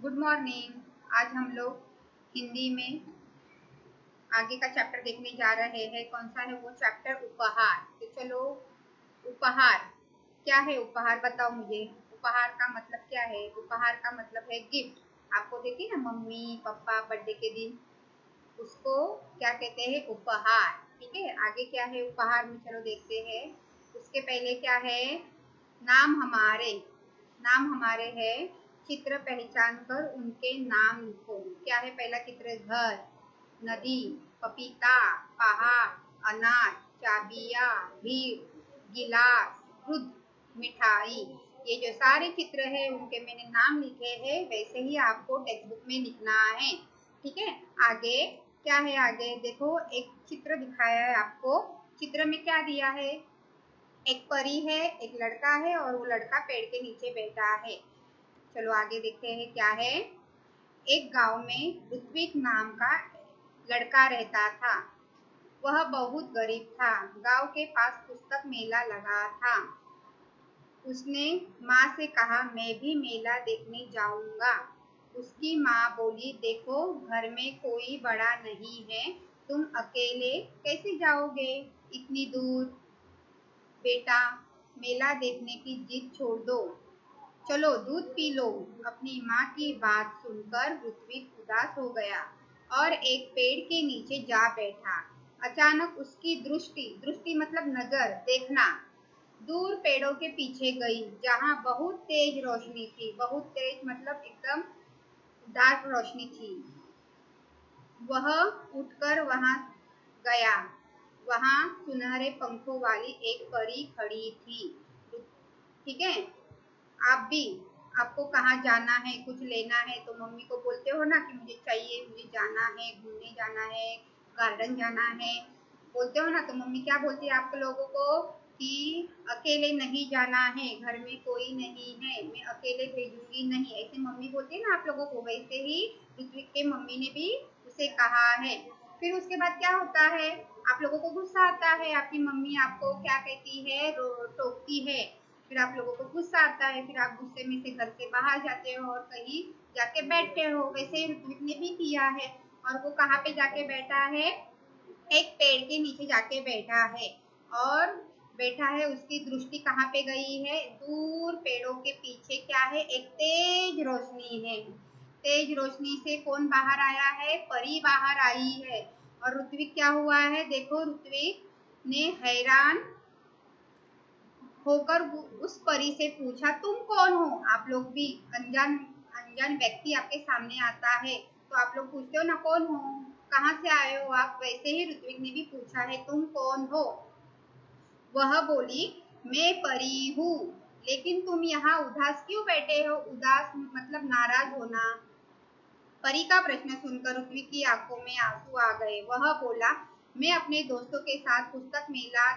Good morning. आज हम लोग हिंदी में आगे का चैप्टर देखने जा रहे हैं। कौन सा है वो चैप्टर? उपहार। तो चलो, उपहार क्या है? उपहार बताओ मुझे। उपहार का मतलब क्या है? उपहार का मतलब है गिफ्ट। आपको देखिए ना, मम्मी पापा बर्थडे के दिन उसको क्या कहते हैं? उपहार। ठीक है, आगे क्या है उपहार में, चलो देखते हैं। उसके पहले क्या है? नाम हमारे। नाम हमारे है। चित्र पहचान कर उनके नाम लिखो। क्या है पहला चित्र? घर, नदी, पपीता, पहाड़, अनाज, चाबियां, भीड़, गिलास, दूध, मिठाई। ये जो सारे चित्र है उनके मैंने नाम लिखे हैं, वैसे ही आपको टेक्स्ट बुक में लिखना है। ठीक है, आगे क्या है? आगे देखो, एक चित्र दिखाया है आपको। चित्र में क्या दिया है? एक परी है, एक लड़का है, और वो लड़का पेड़ के नीचे बैठा है। चलो आगे देखते हैं क्या है। एक गांव में ऋत्विक नाम का लड़का रहता था। वह बहुत गरीब था। गांव के पास पुस्तक मेला लगा था। उसने माँ से कहा, मैं भी मेला देखने जाऊंगा। उसकी माँ बोली, देखो घर में कोई बड़ा नहीं है, तुम अकेले कैसे जाओगे इतनी दूर? बेटा, मेला देखने की जिद छोड़ दो, चलो दूध पी लो। अपनी माँ की बात सुनकर ऋत्विक उदास हो गया और एक पेड़ के नीचे जा बैठा। अचानक उसकी दृष्टि, दृष्टि मतलब नजर, देखना, दूर पेड़ों के पीछे गई, जहाँ बहुत तेज रोशनी थी। बहुत तेज मतलब एकदम डार्क रोशनी थी। वह उठकर वहां गया। वहां सुनहरे पंखों वाली एक परी खड़ी थी। ठीक है, आप भी, आपको कहाँ जाना है, कुछ लेना है तो मम्मी को बोलते हो ना कि मुझे चाहिए, मुझे जाना है, घूमने जाना है, गार्डन जाना है, बोलते हो ना। तो मम्मी क्या बोलती है आप लोगों को कि अकेले नहीं जाना है, घर में कोई नहीं है, मैं अकेले भेजूंगी नहीं, ऐसे मम्मी बोलती है ना आप लोगों को। वैसे ही ऋत्विक के मम्मी ने भी उसे कहा है। फिर उसके बाद क्या होता है? आप लोगों को गुस्सा आता है, आपकी मम्मी आपको क्या कहती है? टोकती है। फिर आप लोगों को गुस्सा आता है, फिर आप गुस्से में से घर से बाहर जाते हो और कहीं जाके बैठते हो। वैसे ही ऋत्विक ने भी किया है। और वो कहाँ पे जाके बैठा है? एक पेड़ के नीचे जाके बैठा है। और बैठा है, उसकी दृष्टि कहाँ पे गई है? दूर पेड़ों के पीछे क्या है? एक तेज रोशनी है। तेज रोशनी से कौन बाहर आया है? परी बाहर आई है। और ऋत्विक क्या हुआ है? देखो, ऋत्विक ने हैरान होकर उस परी से पूछा, तुम कौन हो? आप लोग भी, अनजान अनजान व्यक्ति आपके सामने आता है तो आप लोग पूछते हो ना, कौन हो, कहाँ से आए हो आप? वैसे ही ऋत्विक ने भी पूछा है, तुम कौन हो? वह बोली, मैं परी हूँ, लेकिन तुम यहाँ उदास क्यों बैठे हो? उदास मतलब नाराज होना। परी का प्रश्न सुनकर ऋत्विक की आंखों में आंसू आ गए। वह बोला, मैं अपने दोस्तों के साथ पुस्तक मेला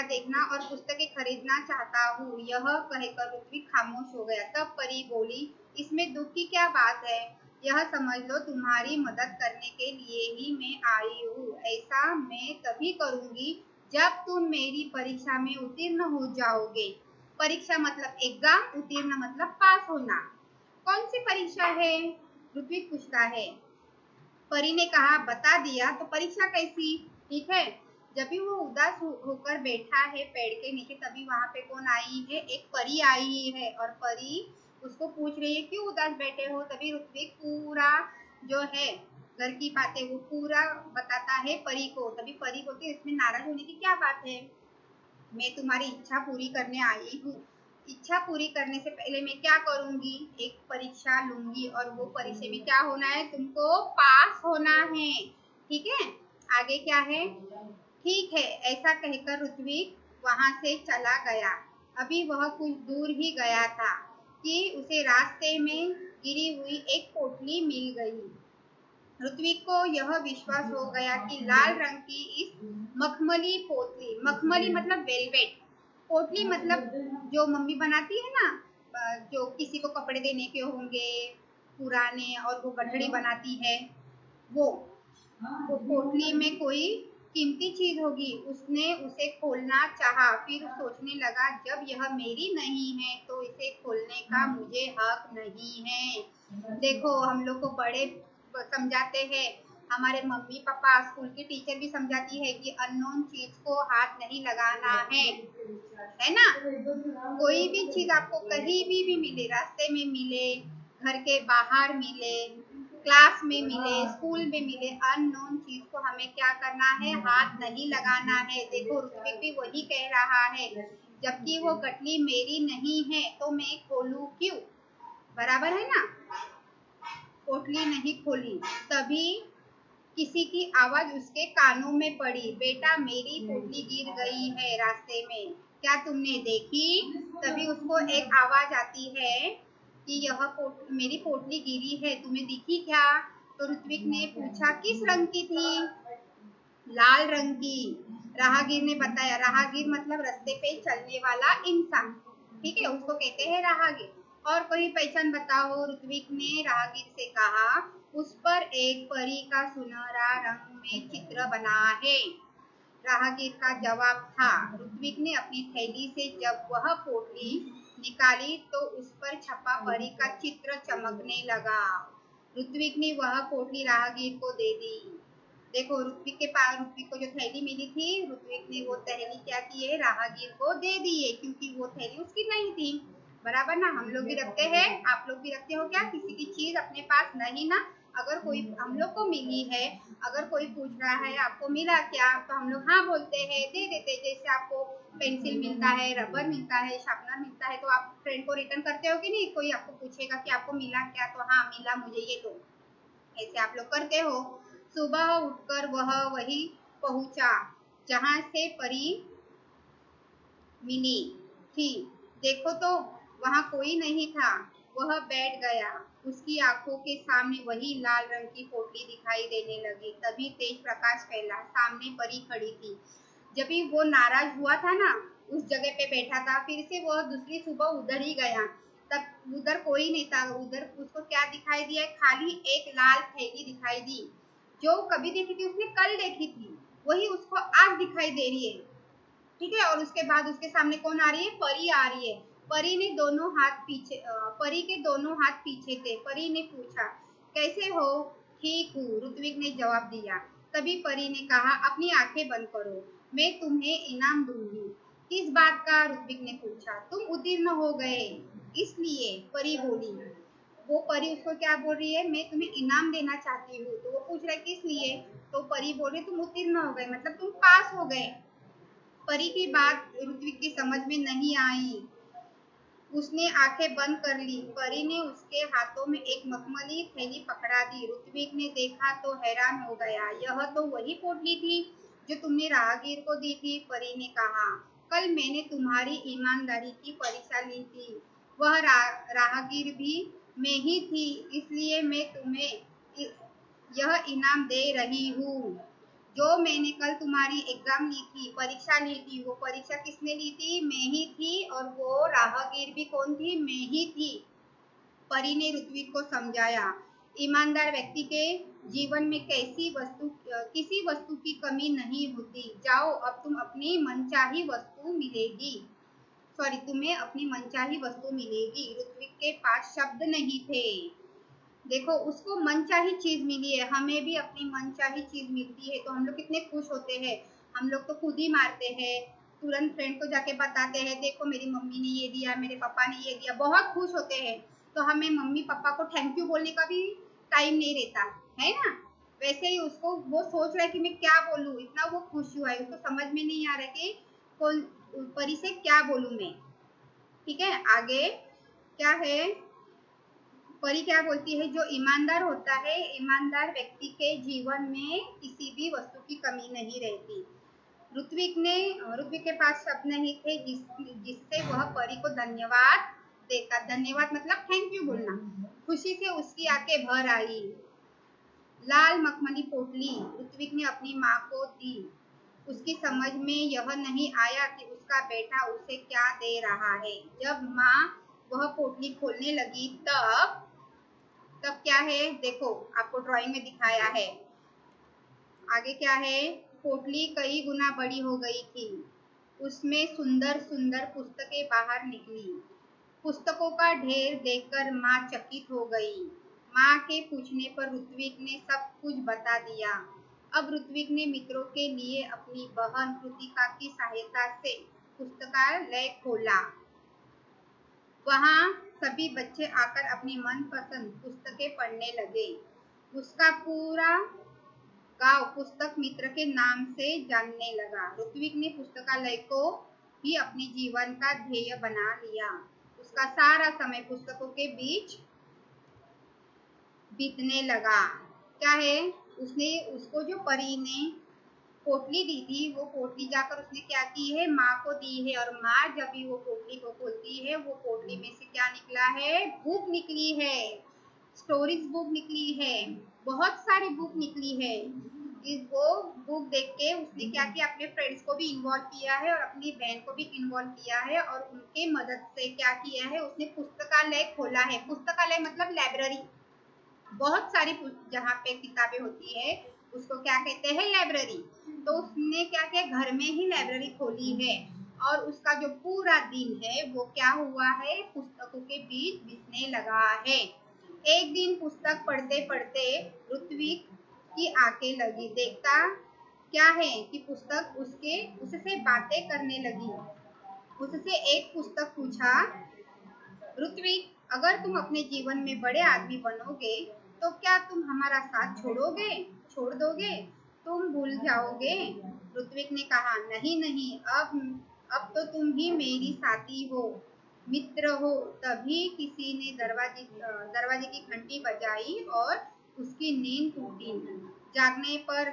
देखना और पुस्तकें खरीदना चाहता हूँ। यह कहकर ऋत्विक खामोश हो गया। तब परी बोली, इसमें दुख की क्या बात है? यह समझ लो, तुम्हारी मदद करने के लिए ही मैं आई हूँ। ऐसा मैं तभी करूँगी जब तुम मेरी परीक्षा में उत्तीर्ण हो जाओगे। परीक्षा मतलब एग्जाम, उत्तीर्ण मतलब पास होना। कौन सी परीक्षा है? ऋत्विक पूछता है। परी ने कहा, बता दिया तो परीक्षा कैसी? ठीक है, जब भी वो उदास होकर बैठा है पेड़ के नीचे, तभी वहां पे कौन आई है? एक परी आई है। और परी उसको पूछ रही है, क्यों उदास बैठे हो? तभी ऋत्विक पूरा जो है घर की बातें वो पूरा बताता है परी को। तभी परी बोलती है, इसमें नाराज होने की क्या बात है? मैं तुम्हारी इच्छा पूरी करने आई हूँ। इच्छा पूरी करने से पहले मैं क्या करूंगी? एक परीक्षा लूंगी, और वो परीक्षा में क्या होना है? तुमको पास होना है। ठीक है, आगे क्या है? ठीक है, ऐसा कहकर ऋत्विक वहां से चला गया। अभी वह कुछ दूर ही गया था कि उसे रास्ते में गिरी हुई एक पोटली मिल गई। ऋत्विक को यह विश्वास हो गया कि लाल रंग की इस मखमली पोटली, मखमली मतलब वेलवेट, पोटली मतलब जो मम्मी बनाती है ना, जो किसी को कपड़े देने के होंगे पुराने और वो गठड़ी बनाती है, वो पोटली में कोई कीमती चीज होगी। उसने उसे खोलना चाहा, फिर सोचने लगा जब यह मेरी नहीं है तो इसे खोलने का मुझे हक नहीं है। देखो हम लोग को बड़े समझाते हैं, हमारे मम्मी पापा, स्कूल की टीचर भी समझाती है कि अननोन चीज को हाथ नहीं लगाना है ना। कोई भी चीज आपको कहीं भी मिले, रास्ते में मिले, घर के बाहर मिले, क्लास में मिले, स्कूल में मिले, अननोन चीज को हमें क्या करना है, हाथ नहीं लगाना है। देखो ऋत्विक भी वही कह रहा है, जबकि वो कटली मेरी नहीं है तो मैं खोलूं क्यों, बराबर है ना। पोटली नहीं खोली, तभी किसी की आवाज उसके कानों में पड़ी, बेटा मेरी पोटली गिर गई है रास्ते में, क्या तुमने देखी। तभी उसको एक आवाज आती है कि यह मेरी पोटली गिरी है, तुम्हें दिखी क्या। तो ऋत्विक ने पूछा किस रंग की थी, लाल रंग की। राहगीर ने बताया, राहगीर मतलब रास्ते पे चलने वाला इंसान, ठीक है, उसको कहते हैं राहगीर। और कोई पहचान बताओ, ऋत्विक ने राहगीर से कहा। उस पर एक परी का सुनहरा रंग में चित्र बना है, राहगीर का जवाब था। ऋत्विक ने अपनी थैली से जब वह पोटली निकाली तो उस पर छपा परी का चित्र चमकने लगा। ऋत्विक ने वह पोटली राहगीर को दे दी। देखो ऋत्विक के पास, ऋत्विक को जो थैली मिली थी, ऋत्विक ने वो थैली क्या की है, राहगीर को दे दी है, क्योंकि वो थैली उसकी नहीं थी, बराबर ना। हम लोग भी रखते हैं, आप लोग भी रखते हो क्या, किसी की चीज अपने पास नहीं ना, अगर कोई हम लोग को मिली है, अगर कोई पूछ रहा है आपको मिला क्या, तो हम लोग हाँ बोलते हैं, दे देते हैं। जैसे आपको पेंसिल मिलता है, रबर मिलता है, शार्पनर मिलता है, तो आप फ्रेंड को रिटर्न करते हो कि नहीं। कोई आपको पूछेगा कि आपको मिला क्या, तो हाँ मिला मुझे ये दो, ऐसे आप लोग करते हो। सुबह उठकर वह वही पहुंचा जहां से परी मिली थी। देखो तो वहां कोई नहीं था, वह बैठ गया। उसकी आंखों के सामने वही लाल रंग की पोटली दिखाई देने लगी। तभी तेज प्रकाश फैला, सामने परी खड़ी थी। जब भी वो नाराज हुआ था ना, उस जगह पे बैठा था, फिर से वह दूसरी सुबह उधर ही गया, तब उधर कोई नहीं था। उधर उसको क्या दिखाई दिया, खाली एक लाल थैली दिखाई दी, जो कभी देखी थी उसने, कल देखी थी, वही उसको आज दिखाई दे रही है, ठीक है। और उसके बाद उसके सामने कौन आ रही है, परी आ रही है। परी ने दोनों हाथ पीछे, परी के दोनों हाथ पीछे थे। परी ने पूछा कैसे हो, ठीक हूँ, ऋत्विक ने जवाब दिया। तभी परी ने कहा अपनी आंखें बंद करो, मैं तुम्हें इनाम दूंगी। किस बात का, ऋत्विक ने पूछा। तुम उत्तीर्ण हो गए इसलिए, परी बोली। वो परी उसको क्या बोल रही है, मैं तुम्हें इनाम देना चाहती हूँ। तो वो पूछ रहा है किस लिए, तो परी बोल रही तुम उत्तीर्ण हो गए, मतलब तुम पास हो गए। परी की बात ऋत्विक की समझ में नहीं आई, उसने आंखें बंद कर ली। परी ने उसके हाथों में एक मखमली थैली पकड़ा दी। ऋत्विक ने देखा तो हैरान हो गया, यह तो वही पोटली थी जो तुमने राहगीर को दी थी। परी ने कहा कल मैंने तुम्हारी ईमानदारी की परीक्षा ली थी, वह राहगीर भी मैं ही थी, इसलिए मैं तुम्हें यह इनाम दे रही हूँ। जो मैंने कल तुम्हारी एग्जाम ली थी, परीक्षा ली थी, वो परीक्षा किसने ली थी, मैं ही थी, और वो राहगीर भी कौन थी, मैं ही थी। परी ने ऋत्विक को समझाया, ईमानदार व्यक्ति के जीवन में किसी वस्तु की कमी नहीं होती। जाओ अब तुम अपनी मनचाही वस्तु मिलेगी, सॉरी तुम्हें अपनी मनचाही वस्तु मिलेगी। ऋत्विक के पास शब्द नहीं थे। देखो उसको मनचाही चीज मिली है, हमें भी अपनी मनचाही चीज मिलती है तो हम लोग कितने खुश होते हैं। हम लोग तो खुद ही मारते हैं, तुरंत फ्रेंड को जाके बताते हैं देखो मेरी मम्मी ने ये दिया, मेरे पापा ने ये दिया, बहुत खुश होते हैं। तो हमें मम्मी पापा को थैंक यू बोलने का भी टाइम नहीं रहता है ना। वैसे ही उसको वो सोच रहा है कि मैं क्या बोलूँ, इतना वो खुश हुआ है, उसको समझ में नहीं आ रहा कि कौन परी से क्या बोलूँ मैं, ठीक है। आगे क्या है, परी क्या बोलती है, जो ईमानदार होता है, ईमानदार व्यक्ति के जीवन में किसी भी वस्तु की कमी नहीं रहती। ऋत्विक के पास शब्द नहीं थे जिससे वह परी को धन्यवाद देता। धन्यवाद मतलब थैंक यू बोलना। खुशी से उसकी आंखें भर आई। लाल मखमली पोटली ऋत्विक ने अपनी माँ को दी। उसकी समझ में यह नहीं आया कि उसका बेटा उसे क्या दे रहा है। जब माँ वह पोटली खोलने लगी तब क्या है, देखो आपको ड्राइंग में दिखाया है। आगे क्या है, पोटली कई गुना बड़ी हो गई थी। उसमें सुंदर सुंदर पुस्तकें बाहर निकली। पुस्तकों का ढेर देखकर माँ चकित हो गई। माँ के पूछने पर ऋत्विक ने सब कुछ बता दिया। अब ऋत्विक ने मित्रों के लिए अपनी बहन कृतिका की सहायता से पुस्तकालय खोला। वहाँ सभी बच्चे आकर अपनी मनपसंद पुस्तकें पढ़ने लगे। उसका पूरा गांव पुस्तक मित्र के नाम से जानने लगा। ऋत्विक ने पुस्तकालय को ही अपने जीवन का ध्येय बना लिया। उसका सारा समय पुस्तकों के बीच बीतने लगा। क्या है, उसको जो परी ने पोटली दी थी, वो पोटली जाकर उसने क्या की है, माँ को दी है। और माँ जब भी वो पोटली को खोलती है, वो पोटली में से क्या निकला है, बुक निकली है, स्टोरीज बुक निकली है, बहुत सारी बुक निकली है। वो बुक देख के उसने क्या किया, अपने फ्रेंड्स को भी इन्वॉल्व किया है और अपनी बहन को भी इन्वॉल्व किया है और उनके मदद से क्या किया है, उसने पुस्तकालय खोला है। पुस्तकालय मतलब लाइब्रेरी, बहुत सारी जहाँ पे किताबें होती है उसको क्या कहते हैं, लाइब्रेरी। तो उसने क्या किया, घर में ही लाइब्रेरी खोली है और उसका जो पूरा दिन है वो क्या हुआ है, पुस्तकों के बीच बीतने लगा है। एक दिन पुस्तक पढ़ते पढ़ते ऋत्विक की आंखें लगी। देखता क्या है कि पुस्तक उससे बातें करने लगी। उससे एक पुस्तक पूछा, ऋत्विक, अगर तुम अपने जीवन में बड़े आदमी बनोगे तो क्या तुम हमारा साथ छोड़ दोगे, तुम भूल जाओगे? ऋत्विक ने कहा, नहीं नहीं, अब तो तुम ही मेरी साथी हो, मित्र हो। तभी किसी ने दरवाजे की घंटी बजाई और उसकी नींद टूटी। जागने पर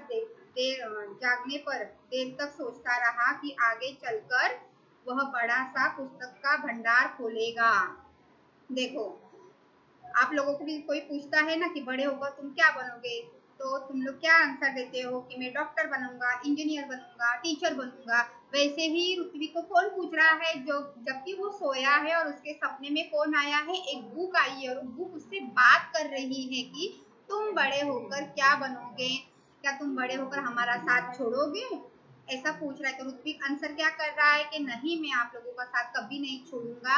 देर तक सोचता रहा कि आगे चलकर वह बड़ा सा पुस्तक का भंडार खोलेगा। देखो, आप लोगों को भी कोई पूछता है ना कि बड़े होकर तुम क्या बनोगे, तो तुम लोग क्या आंसर देते हो कि मैं डॉक्टर बनूंगा, इंजीनियर बनूंगा, टीचर बनूंगा। वैसे ही ऋत्विक को कौन पूछ रहा है, जो जबकि वो सोया है और उसके सपने में कौन आया है, एक बुक आई है और बुक उससे बात कर रही है कि तुम बड़े होकर क्या बनोगे, क्या तुम बड़े होकर हमारा साथ छोड़ोगे, ऐसा पूछ रहा है। तो ऋत्विक आंसर क्या कर रहा है कि नहीं, मैं आप लोगों का साथ कभी नहीं छोड़ूंगा,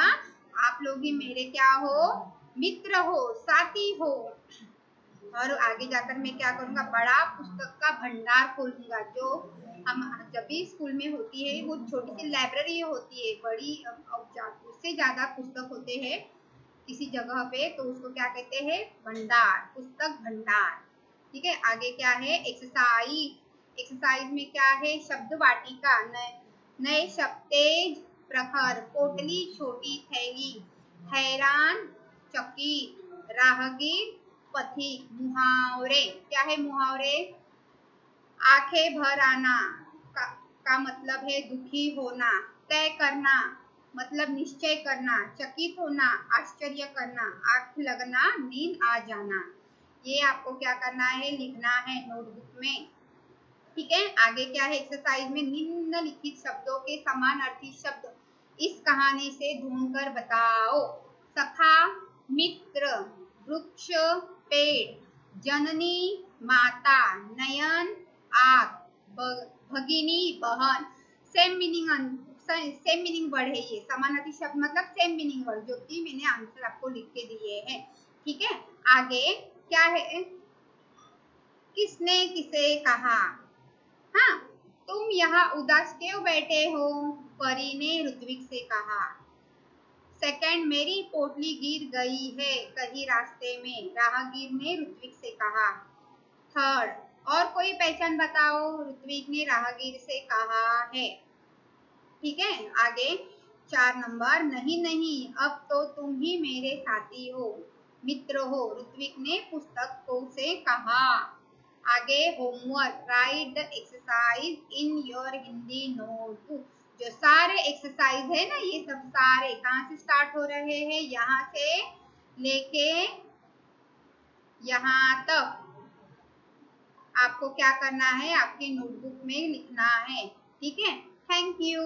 आप लोग ही मेरे क्या हो, मित्र हो, साथी हो। और आगे जाकर मैं क्या करूंगा, बड़ा पुस्तक का भंडार खोलूंगा। जो हम जब भी स्कूल में होती है, वो छोटी सी लाइब्रेरी होती है, बड़ी उससे ज्यादा पुस्तक होते हैं किसी जगह पे, तो उसको क्या कहते हैं, भंडार, पुस्तक भंडार। ठीक है, आगे क्या है, एक्सरसाइज में क्या है, शब्द वाटिका, नए शब्द, तेज, प्रखर, पोटली, छोटी थैली, हैरान, चकित, राहगीर, पथिक। मुहावरे, क्या है मुहावरे, आंखें भर आना का मतलब है दुखी होना, तय करना मतलब निश्चय करना, चकित होना, आश्चर्य करना, आंख लगना, नींद आ जाना। ये आपको क्या करना है, लिखना है नोटबुक में। ठीक है, आगे क्या है, एक्सरसाइज में निम्नलिखित शब्दों के समान अर्थी शब्द इस कहानी से ढूंढकर बताओ। सखा, मित्र, वृक्ष, पेड़, जननी, माता, नयन, आग, भगिनी, बहन। सेम मीनिंग वर्ड है ये, समानार्थी शब्द मतलब सेम मीनिंग वर्ड, जो कि मैंने आंसर आपको लिख के दिए हैं। ठीक है, आगे क्या है, किसने किसे कहा, हाँ, तुम यहाँ उदास क्यों बैठे हो, परी ने ऋत्विक से कहा। सेकंड, मेरी पोटली गिर गई है कहीं रास्ते में, राहगीर ने ऋत्विक से कहा। थर्ड, और कोई पहचान बताओ, ऋत्विक ने राहगीर से कहा है। ठीक है, आगे 4 नंबर, नहीं नहीं, अब तो तुम ही मेरे साथी हो, मित्र हो, ऋत्विक ने पुस्तक को से कहा। आगे homework, right the exercise in your Hindi notebook. जो सारे एक्सरसाइज है ना, ये सब सारे कहाँ से स्टार्ट हो रहे हैं, यहाँ से लेके यहाँ तक आपको क्या करना है, आपके नोटबुक में लिखना है। ठीक है, थैंक यू।